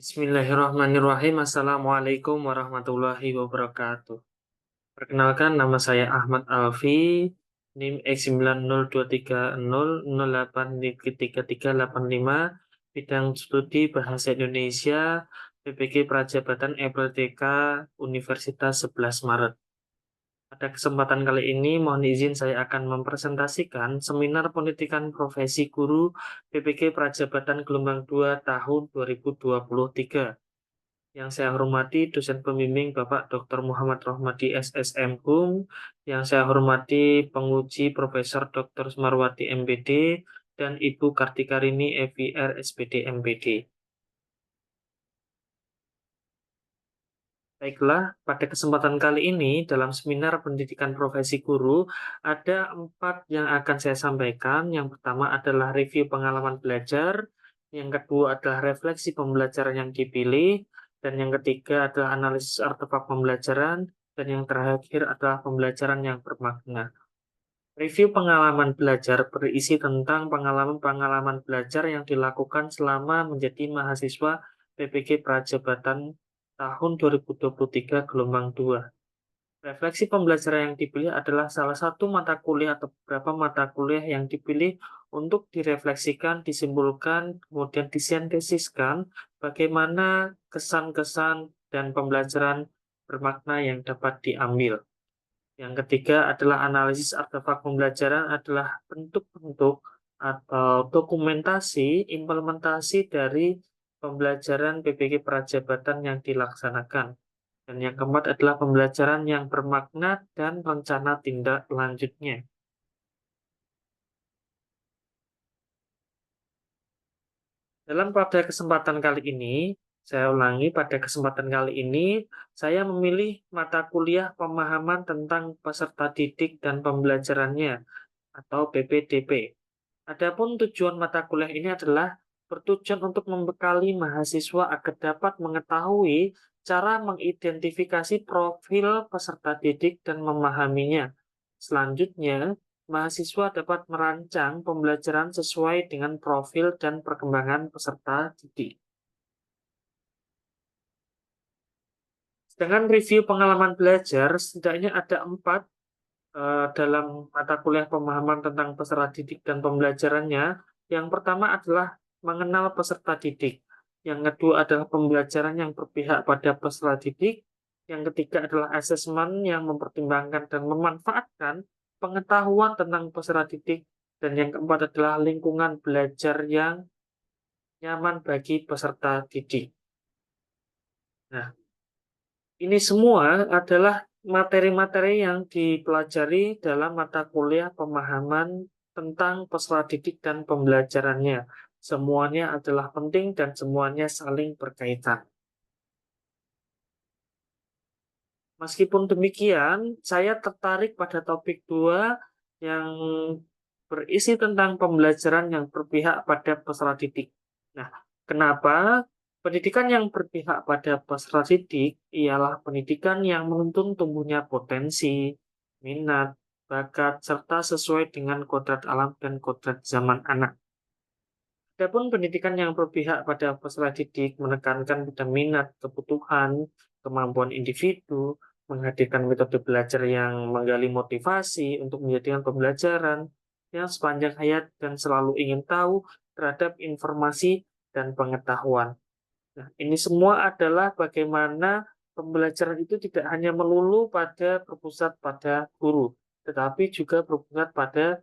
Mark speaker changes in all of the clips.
Speaker 1: Bismillahirrahmanirrahim. Assalamualaikum warahmatullahi wabarakatuh. Perkenalkan, nama saya Ahmad Alfi, NIM X902300083385, bidang studi Bahasa Indonesia, PPG Prajabatan EPLTK Universitas 11 Maret. Pada kesempatan kali ini, mohon izin saya akan mempresentasikan seminar pendidikan profesi guru PPG Prajabatan Gelombang 2 tahun 2023. Yang saya hormati dosen pembimbing Bapak Dr. Muhammad Rohmadi SSM HUM, yang saya hormati penguji Profesor Dr. Sumarwati MPD, dan Ibu Kartikarini FIR SPD MPD. Baiklah, pada kesempatan kali ini dalam seminar pendidikan profesi guru ada 4 yang akan saya sampaikan. Yang pertama adalah review pengalaman belajar, yang kedua adalah refleksi pembelajaran yang dipilih, dan yang ketiga adalah analisis artefak pembelajaran, dan yang terakhir adalah pembelajaran yang bermakna. Review pengalaman belajar berisi tentang pengalaman-pengalaman belajar yang dilakukan selama menjadi mahasiswa PPG Prajabatan tahun 2023 gelombang 2. Refleksi pembelajaran yang dipilih adalah salah satu mata kuliah atau beberapa mata kuliah yang dipilih untuk direfleksikan, disimpulkan, kemudian disintesiskan bagaimana kesan-kesan dan pembelajaran bermakna yang dapat diambil. Yang ketiga adalah analisis artefak pembelajaran adalah bentuk-bentuk atau dokumentasi implementasi dari pembelajaran PPG Prajabatan yang dilaksanakan. Dan yang keempat adalah pembelajaran yang bermakna dan rencana tindak lanjutnya. Pada kesempatan kali ini, saya ulangi, pada kesempatan kali ini, saya memilih mata kuliah pemahaman tentang peserta didik dan pembelajarannya, atau PPDP. Adapun tujuan mata kuliah ini adalah bertujuan untuk membekali mahasiswa agar dapat mengetahui cara mengidentifikasi profil peserta didik dan memahaminya. Selanjutnya, mahasiswa dapat merancang pembelajaran sesuai dengan profil dan perkembangan peserta didik. Dengan review pengalaman belajar, setidaknya ada 4 dalam mata kuliah pemahaman tentang peserta didik dan pembelajarannya. Yang pertama adalah mengenal peserta didik. Yang kedua adalah pembelajaran yang berpihak pada peserta didik. Yang ketiga adalah asesmen yang mempertimbangkan dan memanfaatkan pengetahuan tentang peserta didik. Dan yang keempat adalah lingkungan belajar yang nyaman bagi peserta didik. Nah, ini semua adalah materi-materi yang dipelajari dalam mata kuliah pemahaman tentang peserta didik dan pembelajarannya. Semuanya adalah penting dan semuanya saling berkaitan. Meskipun demikian, saya tertarik pada topik 2 yang berisi tentang pembelajaran yang berpihak pada peserta didik. Nah, kenapa? Pendidikan yang berpihak pada peserta didik ialah pendidikan yang menuntun tumbuhnya potensi, minat, bakat, serta sesuai dengan kodrat alam dan kodrat zaman anak. Adapun pendidikan yang berpihak pada peserta didik menekankan pada minat, kebutuhan, kemampuan individu, menghadirkan metode belajar yang menggali motivasi untuk menjadikan pembelajaran yang sepanjang hayat dan selalu ingin tahu terhadap informasi dan pengetahuan. Nah, ini semua adalah bagaimana pembelajaran itu tidak hanya melulu berpusat pada guru, tetapi juga berpusat pada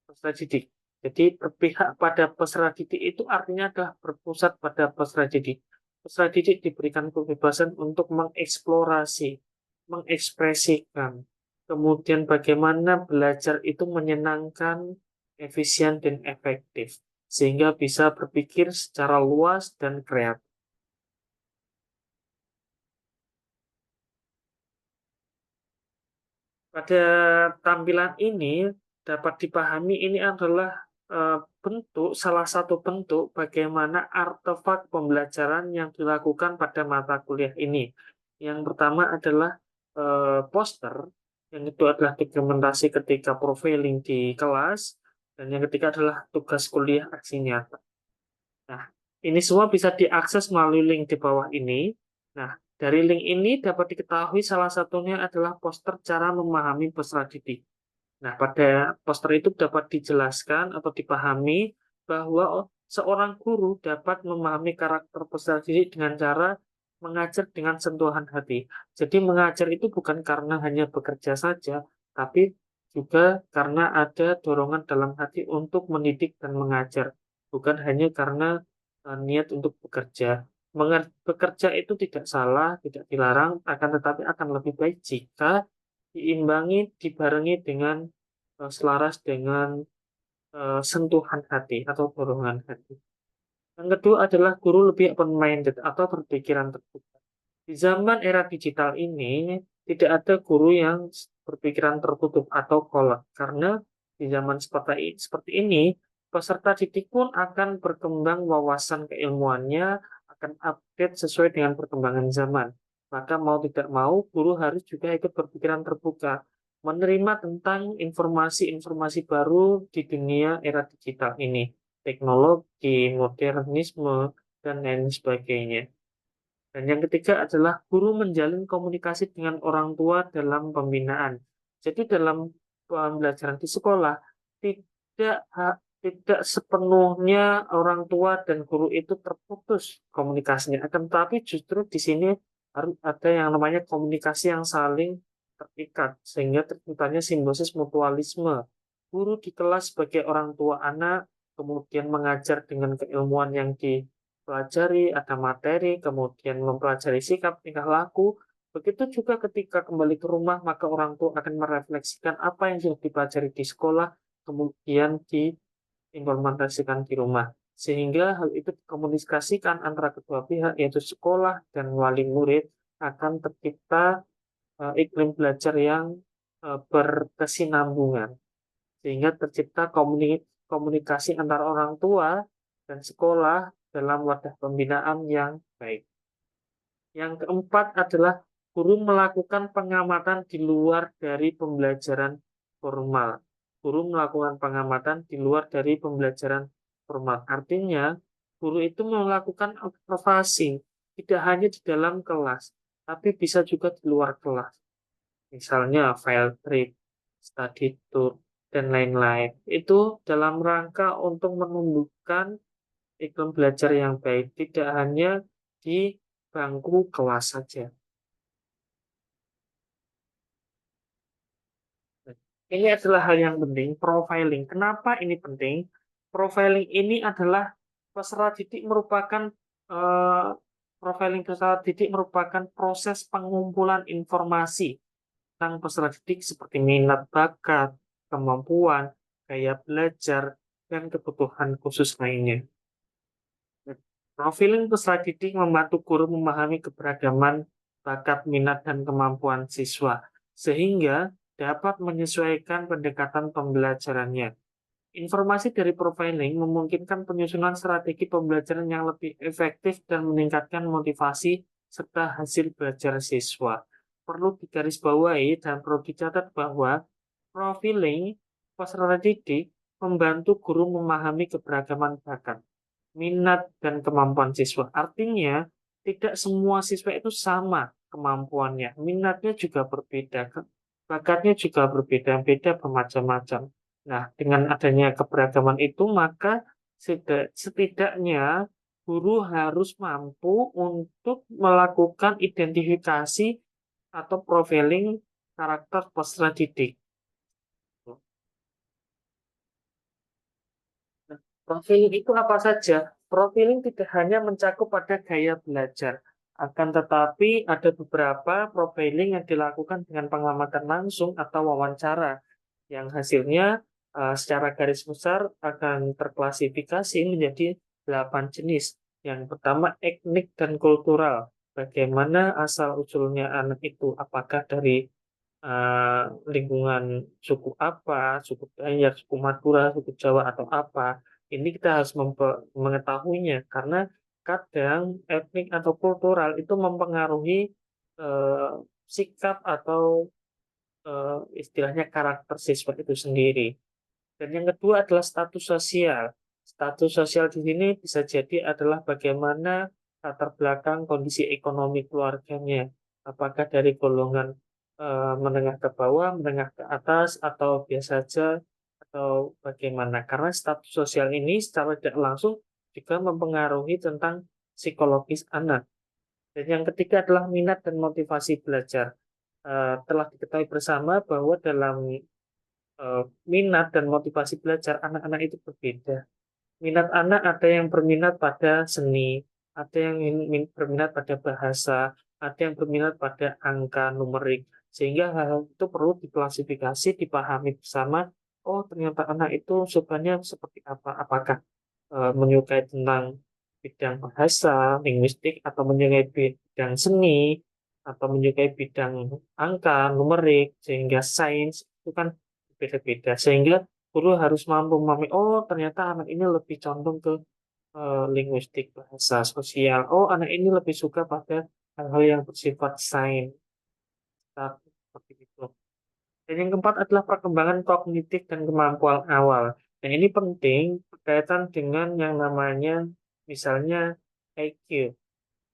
Speaker 1: peserta didik. Jadi berpihak pada peserta didik itu artinya adalah berpusat pada peserta didik. Peserta didik diberikan kebebasan untuk mengeksplorasi, mengekspresikan. Kemudian bagaimana belajar itu menyenangkan, efisien, dan efektif. Sehingga bisa berpikir secara luas dan kreatif. Pada tampilan ini dapat dipahami ini adalah salah satu bentuk bagaimana artefak pembelajaran yang dilakukan pada mata kuliah ini. Yang pertama adalah poster, yang itu adalah dokumentasi ketika profiling di kelas, dan yang ketiga adalah tugas kuliah aksi nyata. Nah, Ini semua bisa diakses melalui link di bawah ini. Nah, dari link ini dapat diketahui salah satunya adalah poster cara memahami peserta didik. Nah, pada poster itu dapat dijelaskan atau dipahami bahwa seorang guru dapat memahami karakter peserta didik dengan cara mengajar dengan sentuhan hati. Jadi mengajar itu bukan karena hanya bekerja saja, tapi juga karena ada dorongan dalam hati untuk mendidik dan mengajar. Bukan hanya karena niat untuk bekerja. Bekerja itu tidak salah, tidak dilarang, akan tetapi akan lebih baik jika diimbangi, dibarengi dengan selaras dengan sentuhan hati atau dorongan hati. Yang kedua adalah guru lebih open-minded atau berpikiran terbuka. Di zaman era digital ini, tidak ada guru yang berpikiran tertutup atau kolot, karena di zaman seperti ini, peserta didik pun akan berkembang wawasan keilmuannya, akan update sesuai dengan perkembangan zaman. Maka mau tidak mau, guru harus juga ikut berpikiran terbuka, menerima tentang informasi-informasi baru di dunia era digital ini, teknologi, modernisme, dan lain sebagainya. Dan yang ketiga adalah guru menjalin komunikasi dengan orang tua dalam pembinaan. Jadi dalam pembelajaran di sekolah tidak tidak sepenuhnya orang tua dan guru itu terputus komunikasinya. Akan tetapi justru di sini harus ada yang namanya komunikasi yang saling terikat sehingga terciptanya simbiosis mutualisme. Guru di kelas sebagai orang tua anak kemudian mengajar dengan keilmuan yang pelajari, ada materi, kemudian mempelajari sikap, tingkah laku. Begitu juga ketika kembali ke rumah, maka orang tua akan merefleksikan apa yang sudah dipelajari di sekolah, kemudian diimplementasikan di rumah. Sehingga hal itu dikomunikasikan antara kedua pihak, yaitu sekolah dan wali murid, akan tercipta iklim belajar yang berkesinambungan. Sehingga tercipta komunikasi antara orang tua dan sekolah dalam wadah pembinaan yang baik. Yang keempat adalah guru melakukan pengamatan di luar dari pembelajaran formal. Guru melakukan pengamatan di luar dari pembelajaran formal. Artinya, guru itu melakukan observasi, tidak hanya di dalam kelas, tapi bisa juga di luar kelas. Misalnya field trip, study tour, dan lain-lain. Itu dalam rangka untuk menumbuhkan iklim belajar yang baik, tidak hanya di bangku kelas saja. Ini adalah hal yang penting, profiling. Kenapa ini penting? Profiling ini adalah peserta didik merupakan eh, profiling peserta didik merupakan proses pengumpulan informasi tentang peserta didik seperti minat bakat, kemampuan, gaya belajar, dan kebutuhan khusus lainnya. Profiling peserta didik membantu guru memahami keberagaman bakat, minat, dan kemampuan siswa, sehingga dapat menyesuaikan pendekatan pembelajarannya. Informasi dari profiling memungkinkan penyusunan strategi pembelajaran yang lebih efektif dan meningkatkan motivasi serta hasil belajar siswa. Perlu digarisbawahi dan perlu dicatat bahwa profiling peserta didik membantu guru memahami keberagaman bakat, minat, dan kemampuan siswa. Artinya, tidak semua siswa itu sama kemampuannya. Minatnya juga berbeda, bakatnya juga berbeda-beda bermacam-macam. Nah, dengan adanya keberagaman itu, maka setidaknya guru harus mampu untuk melakukan identifikasi atau profiling karakter peserta didik. Nah, profiling itu apa saja? Profiling tidak hanya mencakup pada gaya belajar, akan tetapi ada beberapa profiling yang dilakukan dengan pengamatan langsung atau wawancara, yang hasilnya secara garis besar akan terklasifikasi menjadi 8 jenis. Yang pertama, etnik dan kultural. Bagaimana asal-usulnya anak itu? Apakah dari eh, lingkungan suku apa, suku Dayak, suku Madura, suku Jawa atau apa. Ini kita harus mengetahuinya karena kadang etnik atau kultural itu mempengaruhi eh, sikap atau istilahnya karakter siswa itu sendiri. Dan yang kedua adalah status sosial. Status sosial di sini bisa jadi adalah bagaimana latar belakang kondisi ekonomi keluarganya. Apakah dari golongan menengah ke bawah, menengah ke atas, atau biasa saja, atau bagaimana. Karena status sosial ini secara tidak langsung juga mempengaruhi tentang psikologis anak. Dan yang ketiga adalah minat dan motivasi belajar. Telah diketahui bersama bahwa dalam minat dan motivasi belajar anak-anak itu berbeda. Minat anak ada yang berminat pada seni, ada yang berminat pada bahasa, ada yang berminat pada angka numerik. Sehingga hal itu perlu diklasifikasi, dipahami bersama. Oh, ternyata anak itu sukanya seperti apa? Apakah menyukai tentang bidang bahasa, linguistik, atau menyukai bidang seni, atau menyukai bidang angka, numerik, sehingga sains itu kan beda-beda. Sehingga guru harus mampu memahami, oh ternyata anak ini lebih condong ke linguistik, bahasa sosial. Oh, anak ini lebih suka pada hal-hal yang bersifat sains. Seperti itu. Dan yang keempat adalah perkembangan kognitif dan kemampuan awal. Nah, ini penting berkaitan dengan yang namanya misalnya IQ.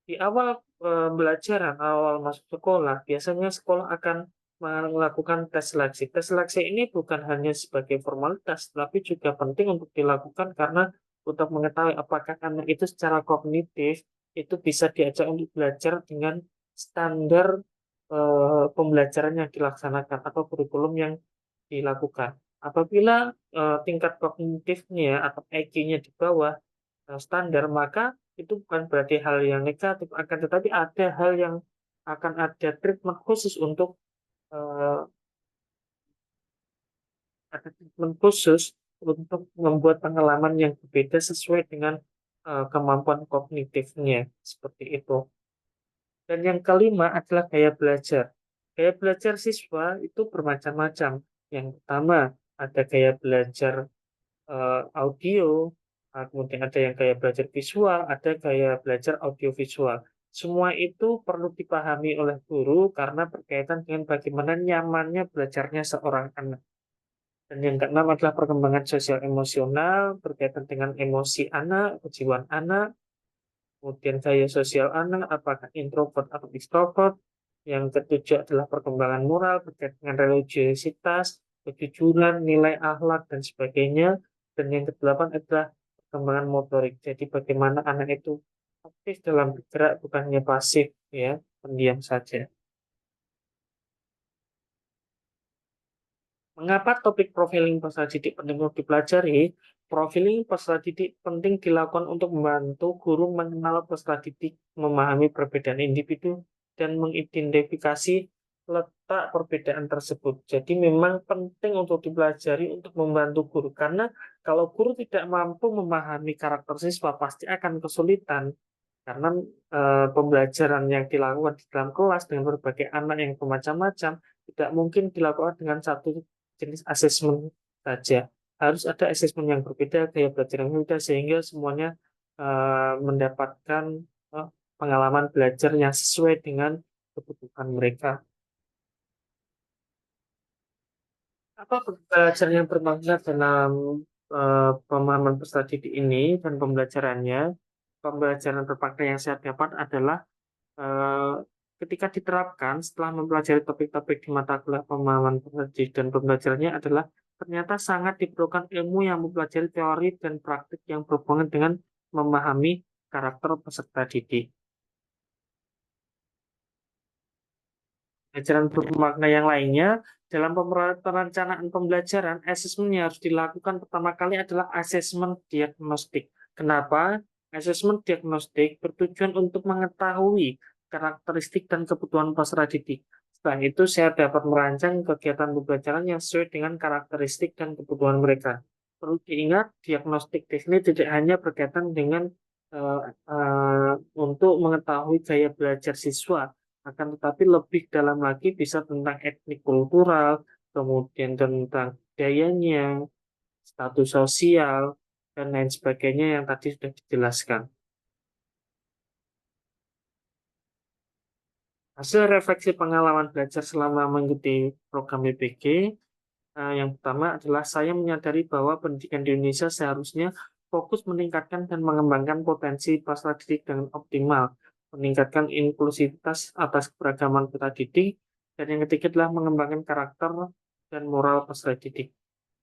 Speaker 1: Di awal pembelajaran, awal masuk sekolah, biasanya sekolah akan melakukan tes seleksi. Tes seleksi ini bukan hanya sebagai formalitas, tapi juga penting untuk dilakukan karena untuk mengetahui apakah anak itu secara kognitif itu bisa diajak untuk belajar dengan standar pembelajaran yang dilaksanakan atau kurikulum yang dilakukan. Apabila tingkat kognitifnya atau IQ-nya di bawah standar, maka itu bukan berarti hal yang negatif, akan tetapi ada hal yang akan ada treatment khusus untuk eh, ada treatment khusus untuk membuat pengalaman yang berbeda sesuai dengan kemampuan kognitifnya seperti itu. Dan yang kelima adalah gaya belajar. Gaya belajar siswa itu bermacam-macam. Yang pertama ada gaya belajar audio, kemudian ada yang gaya belajar visual, ada gaya belajar audiovisual. Semua itu perlu dipahami oleh guru karena berkaitan dengan bagaimana nyamannya belajarnya seorang anak. Dan yang keenam adalah perkembangan sosial emosional berkaitan dengan emosi anak, kejiwaan anak, kemudian gaya sosial anak, apakah introvert atau extrovert. Yang ketujuh adalah perkembangan moral berkaitan dengan religiositas, kejujuran, nilai akhlak, dan sebagainya. Dan yang kedelapan adalah perkembangan motorik. Jadi bagaimana anak itu aktif dalam bergerak, bukannya pasif, ya, pendiam saja. Mengapa topik profiling peserta didik penting untuk dipelajari? Profiling peserta didik penting dilakukan untuk membantu guru mengenal peserta didik, memahami perbedaan individu, dan mengidentifikasi letak perbedaan tersebut. Jadi memang penting untuk dipelajari untuk membantu guru. Karena kalau guru tidak mampu memahami karakter siswa, pasti akan kesulitan. Karena pembelajaran yang dilakukan di dalam kelas dengan berbagai anak yang bermacam-macam, tidak mungkin dilakukan dengan satu jenis asesmen saja. Harus ada asesmen yang berbeda, gaya belajar yang berbeda, sehingga semuanya mendapatkan eh, pengalaman belajar yang sesuai dengan kebutuhan mereka. Apa pembelajaran yang bermakna dalam pemahaman peserta didik ini dan pembelajarannya? Pembelajaran bermakna yang saya dapat adalah eh, ketika diterapkan setelah mempelajari topik-topik di mata kuliah pemahaman peserta didik dan pembelajarannya adalah ternyata sangat diperlukan ilmu yang mempelajari teori dan praktik yang berhubungan dengan memahami karakter peserta didik. Pembelajaran bermakna yang lainnya, dalam perencanaan pembelajaran, asesmen yang harus dilakukan pertama kali adalah asesmen diagnostik. Kenapa? Asesmen diagnostik bertujuan untuk mengetahui karakteristik dan kebutuhan peserta didik. Setelah itu, saya dapat merancang kegiatan pembelajaran yang sesuai dengan karakteristik dan kebutuhan mereka. Perlu diingat, diagnostik teknik tidak hanya berkaitan dengan eh, untuk mengetahui gaya belajar siswa, akan tetapi lebih dalam lagi bisa tentang etnik kultural, kemudian tentang budayanya, status sosial, dan lain sebagainya yang tadi sudah dijelaskan. Hasil refleksi pengalaman belajar selama mengikuti program BPG, yang pertama adalah saya menyadari bahwa pendidikan di Indonesia seharusnya fokus meningkatkan dan mengembangkan potensi peserta didik dengan optimal, meningkatkan inklusivitas atas keberagaman peserta didik, dan yang ketiga adalah mengembangkan karakter dan moral peserta didik.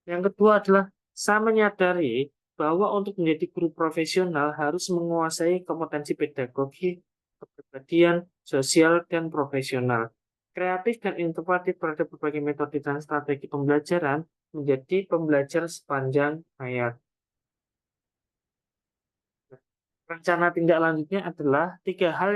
Speaker 1: Yang kedua adalah saya menyadari bahwa untuk menjadi guru profesional harus menguasai kompetensi pedagogi, kepribadian, sosial, dan profesional. Kreatif dan inovatif terhadap berbagai metode dan strategi pembelajaran menjadi pembelajar sepanjang hayat. Rencana tindak lanjutnya adalah tiga hal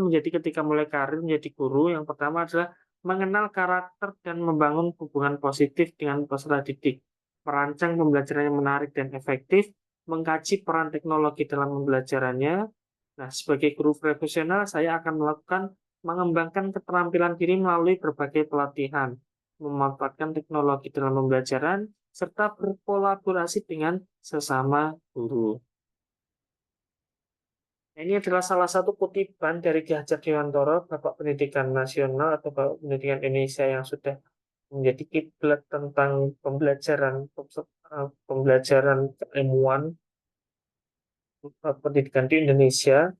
Speaker 1: menjadi ketika mulai karir menjadi guru. Yang pertama adalah mengenal karakter dan membangun hubungan positif dengan peserta didik, merancang pembelajaran yang menarik dan efektif, mengkaji peran teknologi dalam pembelajarannya. Nah, sebagai guru profesional, saya akan melakukan mengembangkan keterampilan diri melalui berbagai pelatihan, memanfaatkan teknologi dalam pembelajaran, serta berkolaborasi dengan sesama guru. Nah, ini adalah salah satu kutipan dari Ki Hajar Dewantara, Bapak Pendidikan Nasional atau Bapak Pendidikan Indonesia yang sudah menjadi kiblat tentang pembelajaran keilmuan pendidikan di Indonesia.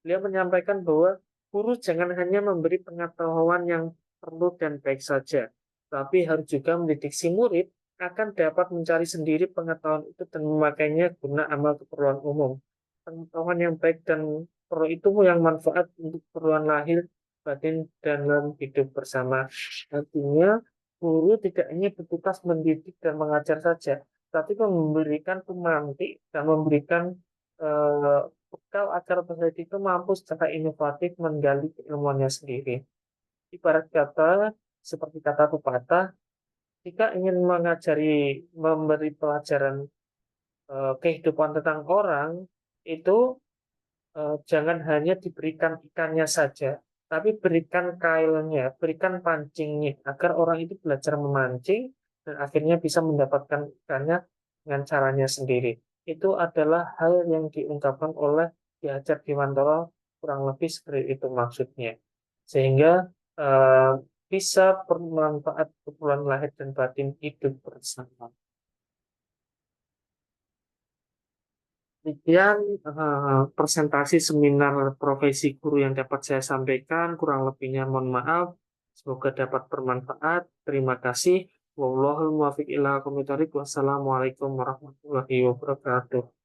Speaker 1: Beliau menyampaikan bahwa guru jangan hanya memberi pengetahuan yang perlu dan baik saja, tapi harus juga mendidik si murid akan dapat mencari sendiri pengetahuan itu dan memakainya guna amal keperluan umum. Pengetahuan yang baik dan perlu itu yang manfaat untuk keperluan lahir, batin, dalam hidup bersama. Artinya, guru tidak hanya bertugas mendidik dan mengajar saja, tapi memberikan pemantik dan memberikan eh, bekal agar peserta itu mampu secara inovatif menggali keilmuannya sendiri. Ibarat kata, seperti kata pepatah, jika ingin memberi pelajaran kehidupan tentang orang, itu jangan hanya diberikan ikannya saja, tapi berikan kailnya, berikan pancingnya, agar orang itu belajar memancing dan akhirnya bisa mendapatkan ikannya dengan caranya sendiri. Itu adalah hal yang diungkapkan oleh Ki Hajar Dewantara, kurang lebih seperti itu maksudnya. Sehingga eh, bisa bermanfaat keperluan lahir dan batin hidup bersama. Demikian presentasi seminar profesi guru yang dapat saya sampaikan. Kurang lebihnya mohon maaf. Semoga dapat bermanfaat. Terima kasih. Wallahul muwaffiq ila aqwamit thoriq. Wassalamualaikum warahmatullahi wabarakatuh.